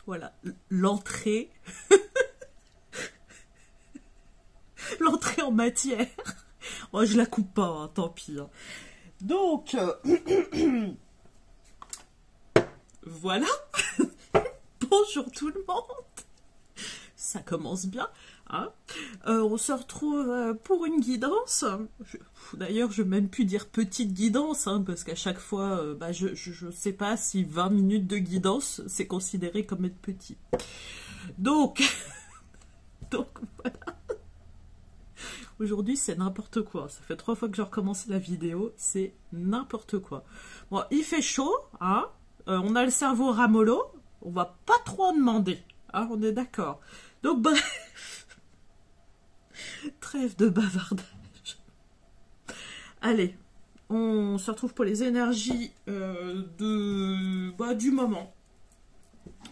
Voilà, l'entrée. L'entrée en matière. Oh, je la coupe pas, hein, tant pis. Hein. Donc, voilà. Bonjour tout le monde. Ça commence bien. Hein. On se retrouve pour une guidance. D'ailleurs, je ne vais même plus dire petite guidance, hein, parce qu'à chaque fois, je ne sais pas si 20 minutes de guidance, c'est considéré comme être petit. Donc, voilà. Aujourd'hui, c'est n'importe quoi. Ça fait 3 fois que je recommence la vidéo. C'est n'importe quoi. Bon, il fait chaud, hein. On a le cerveau ramollo. On va pas trop en demander. Hein, on est d'accord. Donc, bref. Trêve de bavardage. Allez, on se retrouve pour les énergies du moment.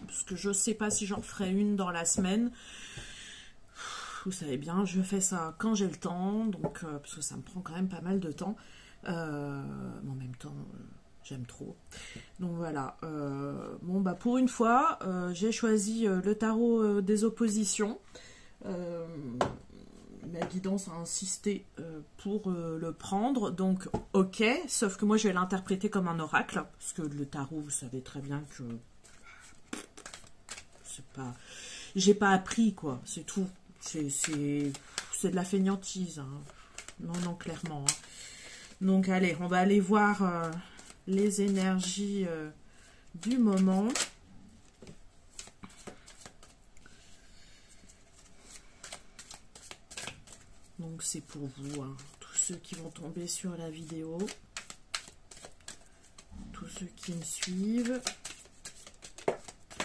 Parce que je sais pas si j'en ferai une dans la semaine. Vous savez bien, je fais ça quand j'ai le temps, donc parce que ça me prend quand même pas mal de temps. Mais en même temps, j'aime trop. Donc voilà. Bon, pour une fois, j'ai choisi le tarot des oppositions. La guidance a insisté pour le prendre, donc ok, sauf que moi je vais l'interpréter comme un oracle, parce que le tarot, vous savez très bien que c'est pas... J'ai pas appris, quoi, c'est tout. C'est de la fainéantise. Hein. Non, clairement. Hein. Donc, allez, on va aller voir les énergies du moment. Donc, c'est pour vous, hein, tous ceux qui vont tomber sur la vidéo. Tous ceux qui me suivent.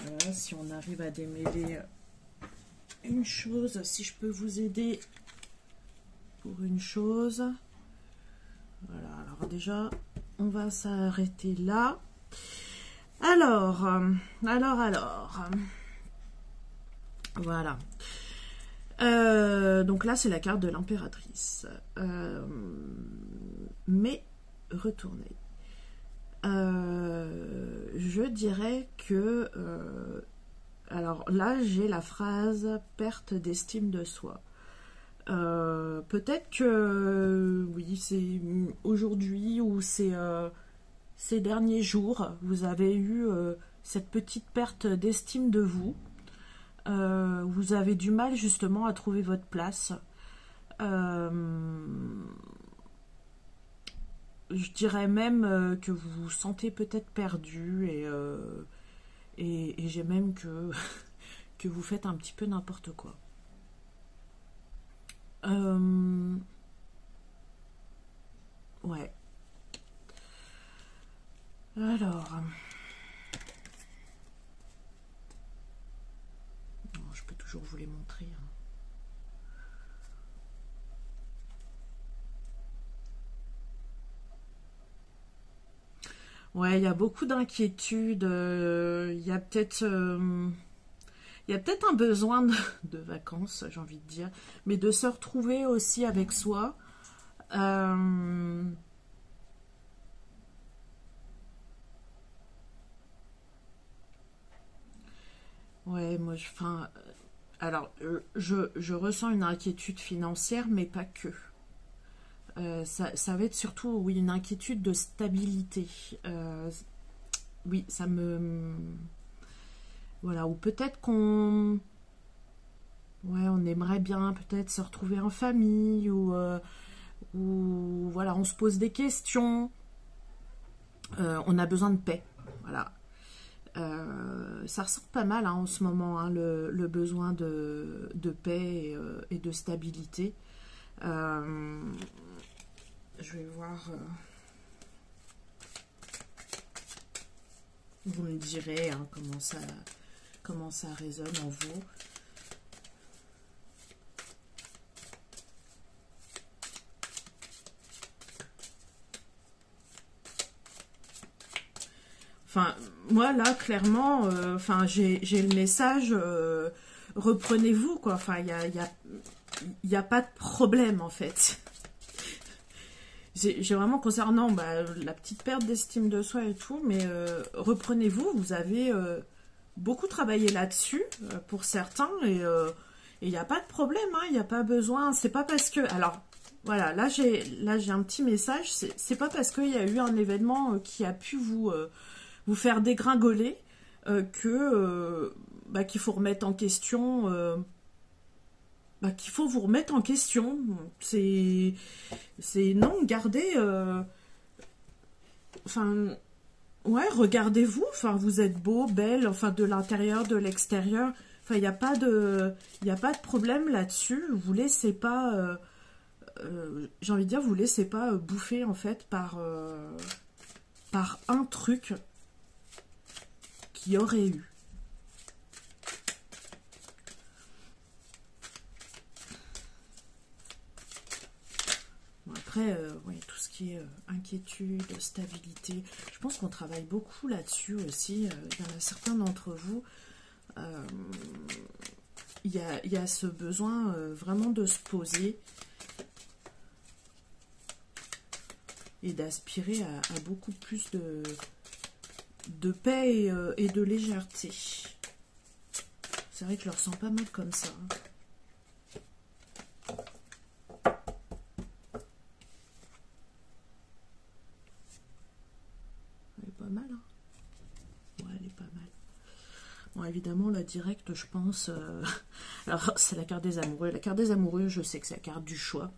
Voilà, si on arrive à démêler... une chose, si je peux vous aider pour une chose. Voilà, alors déjà, on va s'arrêter là. Alors. Voilà. Donc là, c'est la carte de l'impératrice. Mais, retournez. Je dirais que... alors là, j'ai la phrase « perte d'estime de soi ». Peut-être que, oui, c'est aujourd'hui ou ces derniers jours, vous avez eu cette petite perte d'estime de vous. Vous avez du mal justement à trouver votre place. Je dirais même que vous vous sentez peut-être perdu et j'ai même que vous faites un petit peu n'importe quoi. Ouais. Alors. Je peux toujours vous les montrer. Hein. Ouais, il y a beaucoup d'inquiétudes. Il y a peut-être un besoin de vacances, j'ai envie de dire, mais de se retrouver aussi avec soi. Ouais, moi, alors, je ressens une inquiétude financière, mais pas que. Ça va être surtout, oui, une inquiétude de stabilité. Oui, ça me... Voilà, ou peut-être qu'on... Ouais, on aimerait bien peut-être se retrouver en famille, ou voilà, on se pose des questions. On a besoin de paix, voilà. Ça ressort pas mal hein, en ce moment, hein, le besoin de paix et de stabilité. Je vais voir. Vous me direz hein, comment ça résonne en vous. Enfin, moi là, clairement, j'ai le message, reprenez-vous, quoi. Enfin, il y a pas de problème, en fait. J'ai vraiment concernant la petite perte d'estime de soi et tout, mais reprenez-vous, vous avez beaucoup travaillé là-dessus pour certains et il n'y a pas de problème, hein, il n'y a pas besoin, c'est pas parce que... Alors, voilà, là j'ai un petit message, c'est pas parce qu'il y a eu un événement qui a pu vous faire dégringoler qu'il faut remettre en question... qu'il faut vous remettre en question. C'est non, gardez... Enfin... Ouais, regardez-vous, enfin, vous êtes beau, belle, enfin, de l'intérieur, de l'extérieur. Enfin, il n'y a pas de problème là-dessus. Vous laissez pas... j'ai envie de dire, vous laissez pas bouffer, en fait, par un truc qu'il y aurait eu. Après, ouais, tout ce qui est inquiétude, stabilité, je pense qu'on travaille beaucoup là-dessus aussi. Il y en a certains d'entre vous, il y a ce besoin vraiment de se poser et d'aspirer à beaucoup plus de paix et de légèreté. C'est vrai que je le ressens pas mal comme ça. Bon, évidemment, la directe, je pense... Alors, c'est la carte des amoureux. La carte des amoureux, je sais que c'est la carte du choix.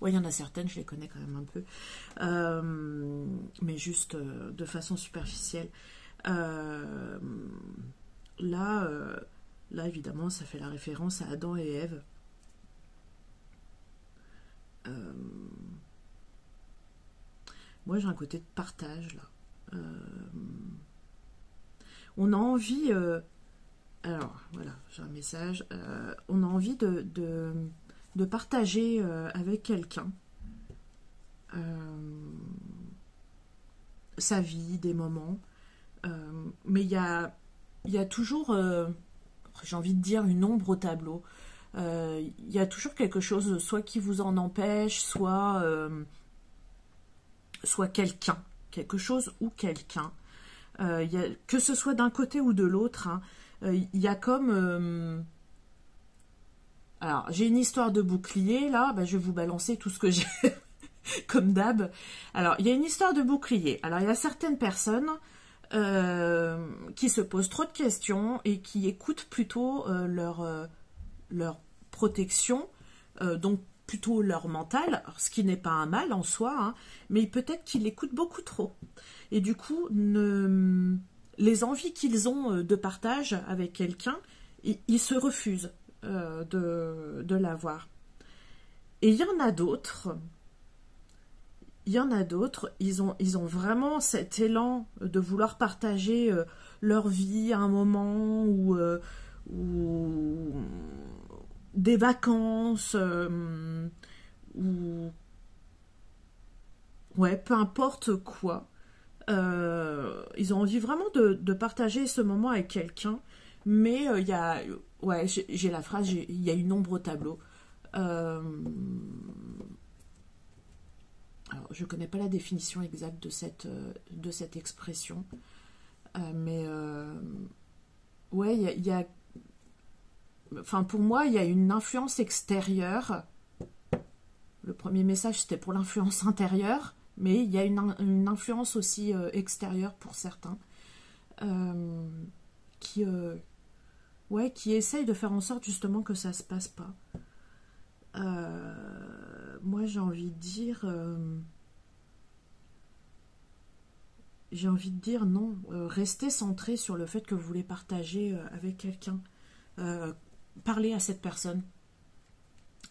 Ouais, il y en a certaines, je les connais quand même un peu. Mais juste de façon superficielle. Là, évidemment, ça fait la référence à Adam et Ève. Moi, j'ai un côté de partage, là. On a envie... alors, voilà, j'ai un message. On a envie de partager avec quelqu'un sa vie, des moments. Mais il y a toujours, j'ai envie de dire, une ombre au tableau. Il y a toujours quelque chose, soit qui vous en empêche, soit quelqu'un. Quelque chose ou quelqu'un. Que ce soit d'un côté ou de l'autre, hein. Il y a comme... Alors, j'ai une histoire de bouclier, là, je vais vous balancer tout ce que j'ai, comme d'hab. Alors, il y a une histoire de bouclier. Alors, il y a certaines personnes qui se posent trop de questions et qui écoutent plutôt leur protection, donc plutôt leur mental, ce qui n'est pas un mal en soi, hein, mais peut-être qu'ils l'écoutent beaucoup trop. Et du coup, les envies qu'ils ont de partage avec quelqu'un, ils se refusent de l'avoir. Et il y en a d'autres, ils ont vraiment cet élan de vouloir partager leur vie à un moment ou des vacances ou ouais, peu importe quoi. Ils ont envie vraiment de partager ce moment avec quelqu'un, mais il y a, ouais, j'ai la phrase, il y a une ombre au tableau. Alors, je connais pas la définition exacte de cette expression, mais ouais, il y a, enfin pour moi, il y a une influence extérieure. Le premier message, c'était pour l'influence intérieure. Mais il y a une influence aussi extérieure pour certains qui essayent de faire en sorte justement que ça ne se passe pas. Moi, j'ai envie de dire non, restez centré sur le fait que vous voulez partager avec quelqu'un. Parlez à cette personne.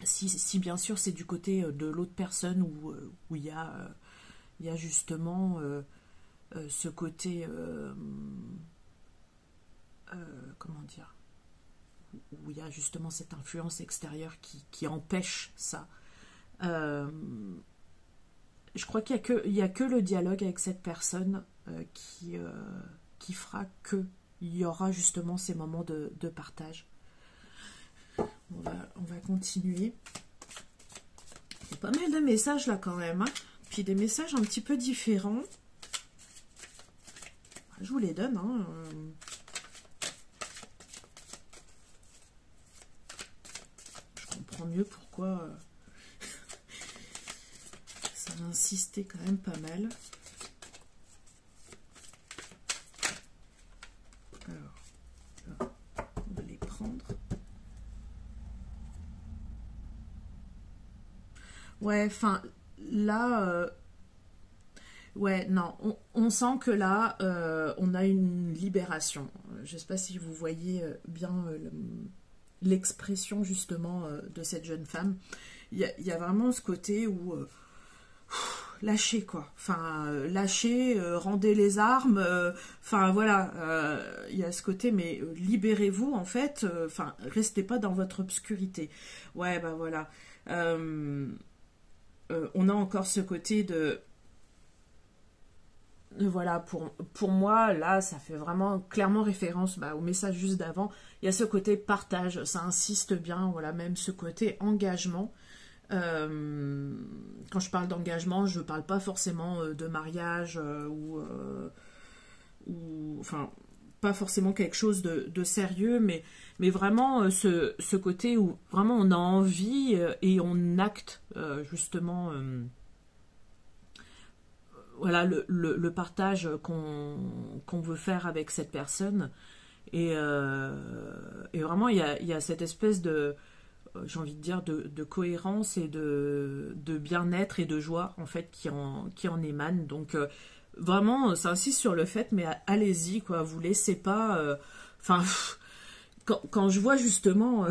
Si bien sûr c'est du côté de l'autre personne où il y a justement ce côté comment dire, où il y a justement cette influence extérieure qui empêche ça. Je crois qu'il y a que le dialogue avec cette personne qui fera que il y aura justement ces moments de partage. On va continuer. Il y a pas mal de messages là quand même, hein. Puis des messages un petit peu différents. Je vous les donne, hein. mieux pourquoi ça a insisté quand même pas mal. Alors, là, on va les prendre. Ouais, enfin, là, ouais, non, on sent que là, on a une libération. Je ne sais pas si vous voyez bien l'expression justement de cette jeune femme. Il y a vraiment ce côté où lâchez quoi. Enfin, lâchez, rendez les armes. Enfin voilà, il y a ce côté, mais libérez-vous en fait. Enfin, restez pas dans votre obscurité. Ouais, bah voilà. On a encore ce côté de voilà, pour moi, là, ça fait vraiment clairement référence au message juste d'avant. Il y a ce côté partage, ça insiste bien, voilà, même ce côté engagement. Quand je parle d'engagement, je ne parle pas forcément de mariage enfin, pas forcément quelque chose de sérieux, mais vraiment ce côté où vraiment on a envie et on acte justement voilà le partage qu'on veut faire avec cette personne et vraiment il y a cette espèce de j'ai envie de dire de cohérence et de bien-être et de joie en fait qui en émane. Donc vraiment ça insiste sur le fait, mais allez-y quoi, vous laissez pas enfin quand je vois justement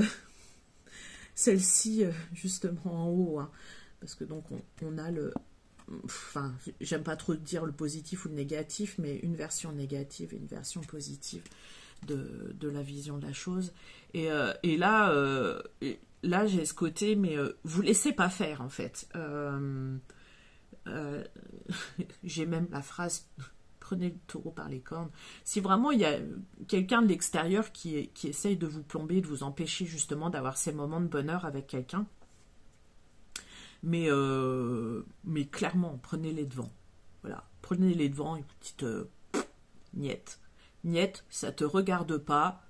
celle-ci justement en haut hein, parce que donc on a le enfin, j'aime pas trop dire le positif ou le négatif, mais une version négative et une version positive de la vision de la chose. Et là, j'ai ce côté, mais vous laissez pas faire, en fait. J'ai même la phrase prenez le taureau par les cornes. Si vraiment il y a quelqu'un de l'extérieur qui essaye de vous plomber, de vous empêcher justement d'avoir ces moments de bonheur avec quelqu'un, mais clairement, prenez les devants. Voilà, prenez les devants et vous dites niette. Niette, ça te regarde pas.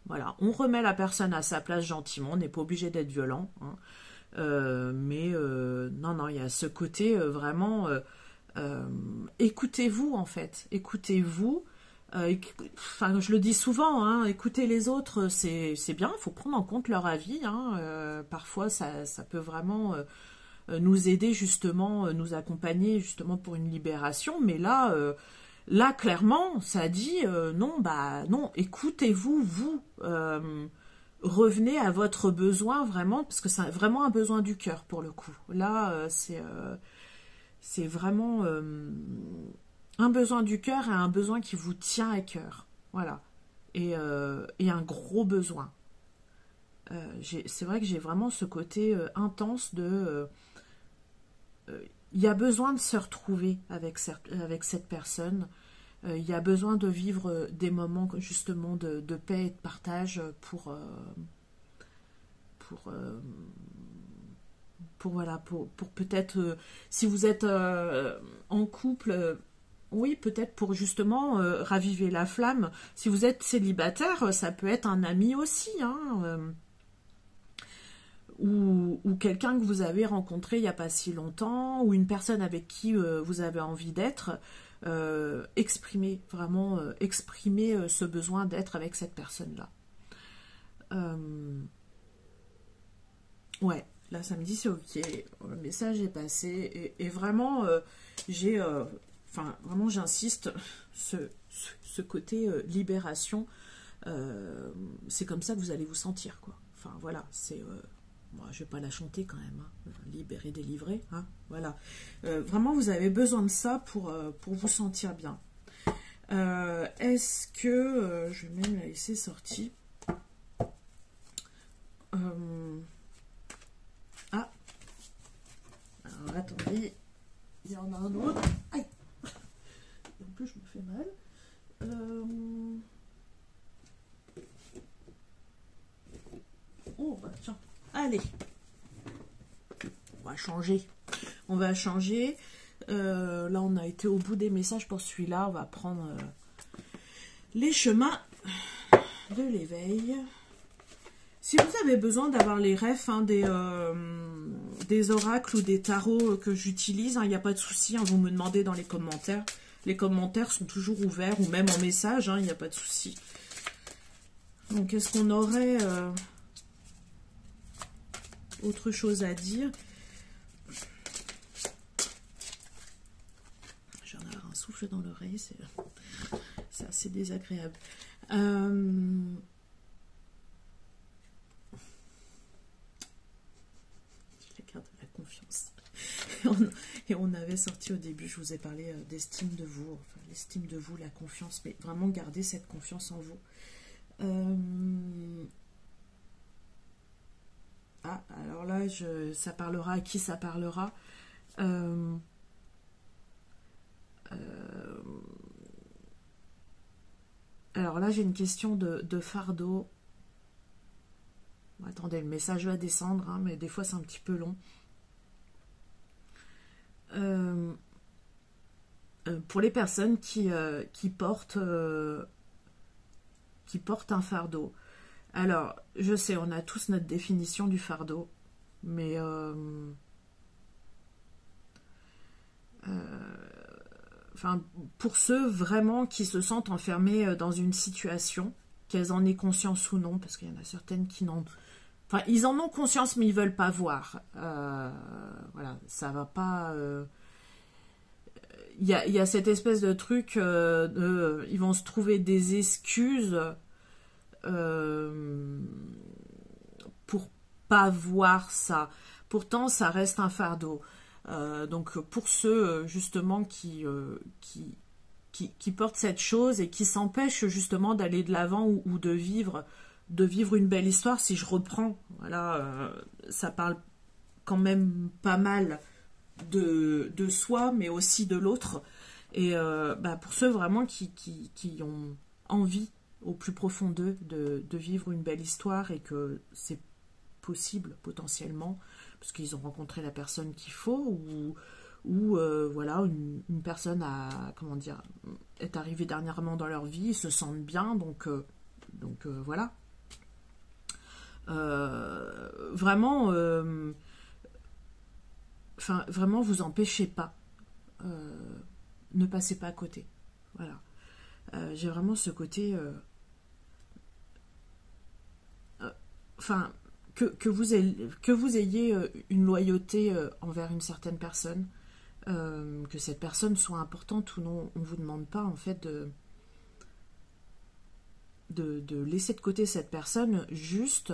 Voilà, on remet la personne à sa place gentiment, on n'est pas obligé d'être violent. Hein. Non, il y a ce côté vraiment écoutez-vous en fait. Écoutez-vous. Enfin, je le dis souvent, hein, écouter les autres, c'est bien, il faut prendre en compte leur avis. Hein, parfois, ça peut vraiment nous aider justement, nous accompagner justement pour une libération, mais là clairement ça dit non, non, écoutez-vous, vous revenez à votre besoin vraiment, parce que c'est vraiment un besoin du cœur pour le coup. Là c'est vraiment un besoin du cœur et un besoin qui vous tient à cœur, voilà, et un gros besoin. C'est vrai que j'ai vraiment ce côté intense de il y a besoin de se retrouver avec cette personne. Il y a besoin de vivre des moments justement de paix et de partage pour peut-être si vous êtes en couple, oui, peut-être pour justement raviver la flamme. Si vous êtes célibataire, ça peut être un ami aussi, hein, ou quelqu'un que vous avez rencontré il n'y a pas si longtemps, ou une personne avec qui vous avez envie d'être, exprimez ce besoin d'être avec cette personne-là. Ouais, là ça me dit c'est ok, le message est passé, et vraiment vraiment j'insiste, ce côté libération, c'est comme ça que vous allez vous sentir, quoi. Enfin voilà, c'est... Moi, je vais pas la chanter quand même, hein. Libérer, délivrer, hein, voilà. Vraiment, vous avez besoin de ça pour vous sentir bien. Est-ce que... je vais même la laisser sortie. Ah. Alors, attendez. Il y en a un autre. Aïe. En plus, je me fais mal. Oh, bah tiens. Allez, on va changer. Là, on a été au bout des messages pour celui-là. On va prendre les chemins de l'éveil. Si vous avez besoin d'avoir les refs hein, des oracles ou des tarots que j'utilise, il n'y a pas de souci, hein, vous me demandez dans les commentaires. Les commentaires sont toujours ouverts, ou même en message, il n'y a pas de souci. Donc, est-ce qu'on aurait autre chose à dire? J'en ai un souffle dans l'oreille, c'est assez désagréable. Confiance. Et on avait sorti au début, je vous ai parlé d'estime de vous, enfin l'estime de vous, la confiance, mais vraiment garder cette confiance en vous. Ah, alors là, ça parlera à qui ça parlera. Alors là, j'ai une question de fardeau. Attendez, le message va descendre, hein, mais des fois c'est un petit peu long. Pour les personnes qui portent un fardeau. Alors, je sais, on a tous notre définition du fardeau, mais enfin, pour ceux vraiment qui se sentent enfermés dans une situation, qu'elles en aient conscience ou non, parce qu'il y en a certaines qui n'ont... Enfin, ils en ont conscience, mais ils veulent pas voir. Voilà, ça va pas... Il y a cette espèce de truc, ils vont se trouver des excuses pour pas voir ça. Pourtant, ça reste un fardeau. Donc, pour ceux justement qui portent cette chose et qui s'empêchent justement d'aller de l'avant ou de vivre une belle histoire, si je reprends, voilà, ça parle quand même pas mal de soi, mais aussi de l'autre. Et pour ceux vraiment qui ont envie au plus profond d'eux de vivre une belle histoire et que c'est possible potentiellement, parce qu'ils ont rencontré la personne qu'il faut, ou voilà, une personne comment dire, est arrivée dernièrement dans leur vie, ils se sentent bien, donc voilà. Vraiment, enfin, vraiment, vous empêchez pas. Ne passez pas à côté. Voilà. J'ai vraiment ce côté... Enfin, que vous ayez une loyauté envers une certaine personne, que cette personne soit importante ou non, on ne vous demande pas, en fait, de laisser de côté cette personne, juste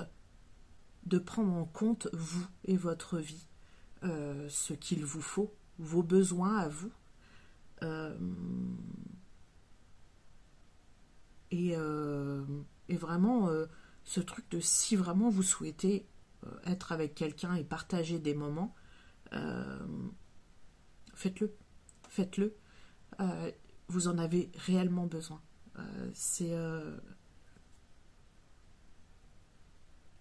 de prendre en compte vous et votre vie, ce qu'il vous faut, vos besoins à vous. Et vraiment, ce truc de si vraiment vous souhaitez être avec quelqu'un et partager des moments, faites-le. Faites-le. Vous en avez réellement besoin.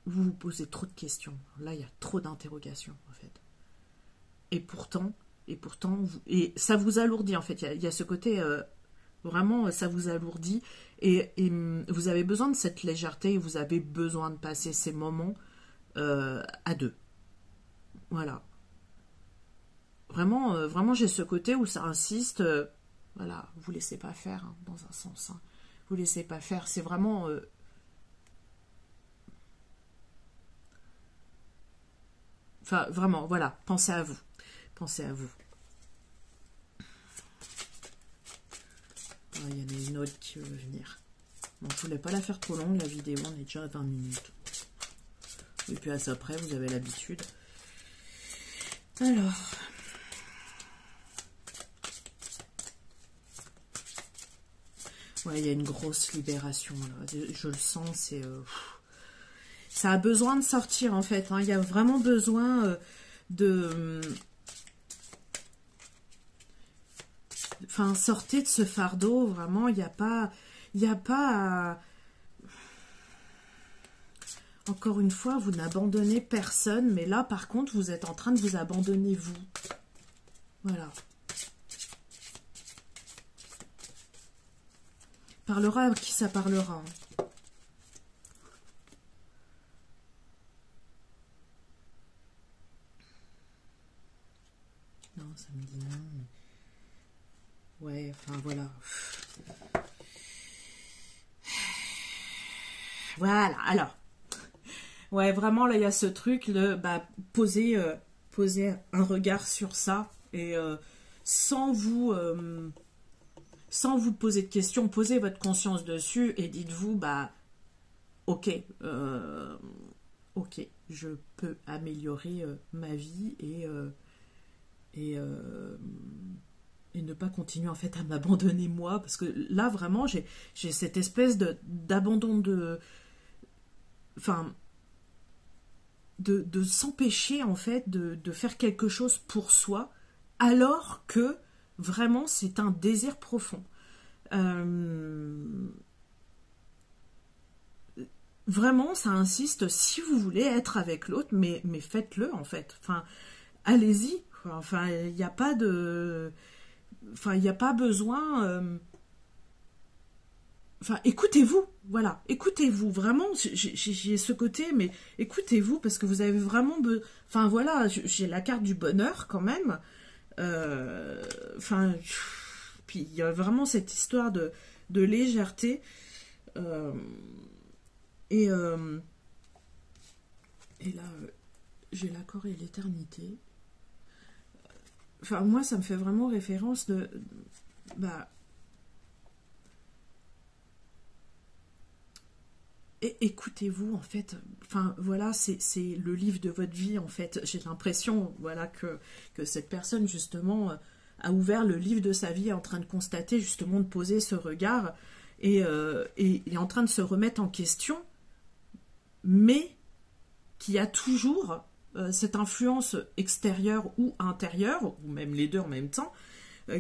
Vous vous posez trop de questions. Là, il y a trop d'interrogations, en fait. Et pourtant, ça vous alourdit, en fait. Il y a ce côté, vraiment, ça vous alourdit. Et vous avez besoin de cette légèreté, vous avez besoin de passer ces moments à deux. Voilà. Vraiment, vraiment j'ai ce côté où ça insiste. Voilà, vous laissez pas faire, hein, dans un sens. Hein. Vous laissez pas faire. C'est vraiment... Enfin, vraiment, voilà, pensez à vous. Pensez à vous. Il y en a une autre qui veut venir. Bon, je voulais pas la faire trop longue, la vidéo, on est déjà à 20 minutes. Et puis à ça après, vous avez l'habitude. Alors... Ouais, il y a une grosse libération, là. Je le sens, c'est... ça a besoin de sortir, en fait. Hein. Il y a vraiment besoin de... Enfin, sortez de ce fardeau, vraiment. Il n'y a pas... Encore une fois, vous n'abandonnez personne. Mais là, par contre, vous êtes en train de vous abandonner, vous. Voilà. Parlera à qui ça parlera. Voilà, alors. Ouais, vraiment, là, il y a ce truc, poser un regard sur ça, et sans vous poser de questions, posez votre conscience dessus, et dites-vous, ok, ok, je peux améliorer ma vie, et ne pas continuer en fait à m'abandonner moi, parce que là vraiment j'ai cette espèce d'abandon enfin de s'empêcher en fait de faire quelque chose pour soi, alors que vraiment c'est un désir profond. Vraiment ça insiste, si vous voulez être avec l'autre, mais faites-le en fait, enfin allez-y, enfin il n'y a pas de... Enfin, il n'y a pas besoin... Enfin, écoutez-vous, voilà, écoutez-vous, vraiment, j'ai ce côté, mais écoutez-vous, parce que vous avez vraiment... Enfin, voilà, j'ai la carte du bonheur, quand même. Enfin, puis il y a vraiment cette histoire de légèreté. Et là, j'ai l'accord et l'éternité. Enfin, moi, ça me fait vraiment référence de... écoutez-vous, en fait. Enfin, voilà, c'est le livre de votre vie, en fait. J'ai l'impression, voilà, que cette personne, justement, a ouvert le livre de sa vie, est en train de constater, justement, de poser ce regard, et est en train de se remettre en question, mais qui a toujours... cette influence extérieure ou intérieure, ou même les deux en même temps,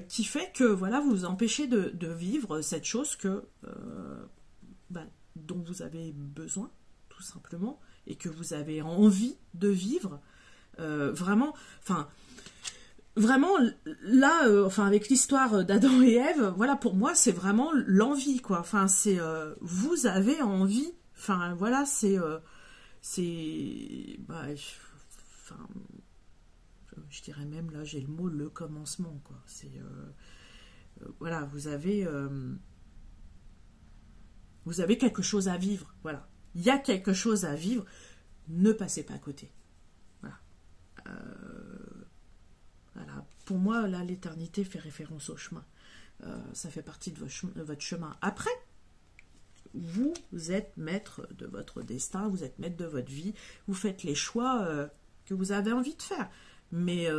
qui fait que voilà, vous vous empêchez de vivre cette chose dont vous avez besoin, tout simplement, et que vous avez envie de vivre. Vraiment, là, avec l'histoire d'Adam et Ève, voilà, pour moi, c'est vraiment l'envie, quoi. Enfin, c'est vous avez envie. Enfin, voilà, je dirais même, là, j'ai le mot le commencement, quoi. C'est voilà, vous avez quelque chose à vivre, voilà. Il y a quelque chose à vivre, ne passez pas à côté. Voilà. Voilà. Pour moi, là, l'éternité fait référence au chemin. Ça fait partie de votre chemin. Après, vous êtes maître de votre destin, vous êtes maître de votre vie, vous faites les choix que vous avez envie de faire. Mais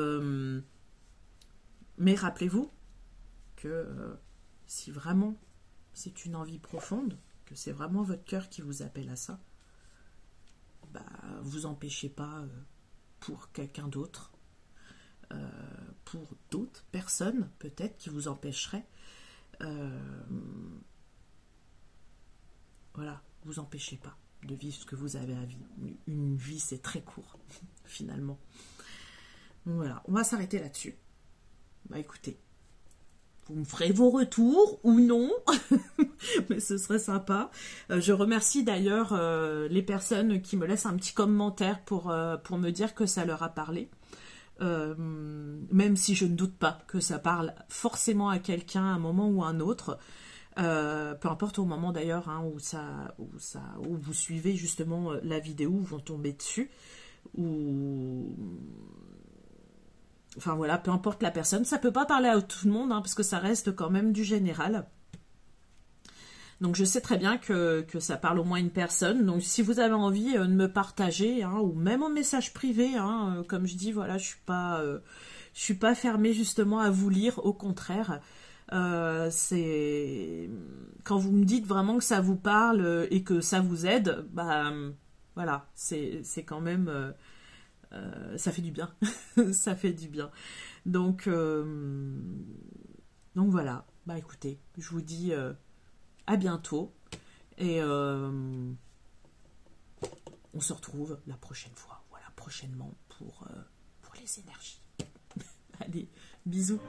rappelez-vous que si vraiment c'est une envie profonde, que c'est vraiment votre cœur qui vous appelle à ça, vous empêchez pas pour quelqu'un d'autre, pour d'autres personnes peut-être qui vous empêcheraient. Voilà, vous empêchez pas de vivre ce que vous avez à vivre. Une vie, c'est très court, finalement. Donc voilà, on va s'arrêter là-dessus. Écoutez, vous me ferez vos retours ou non, mais ce serait sympa. Je remercie d'ailleurs les personnes qui me laissent un petit commentaire pour me dire que ça leur a parlé. Même si je ne doute pas que ça parle forcément à quelqu'un à un moment ou à un autre. Peu importe au moment d'ailleurs où vous suivez justement la vidéo, où vous tombez dessus, enfin voilà, peu importe la personne, ça peut pas parler à tout le monde, parce que ça reste quand même du général. Donc je sais très bien que ça parle au moins une personne. Donc si vous avez envie de me partager, ou même en message privé, comme je dis, voilà, je suis pas fermée justement à vous lire, au contraire. C'est quand vous me dites vraiment que ça vous parle et que ça vous aide, voilà, c'est quand même ça fait du bien. Ça fait du bien. Donc voilà, écoutez, je vous dis à bientôt et on se retrouve la prochaine fois, voilà, prochainement pour les énergies. Allez, bisous.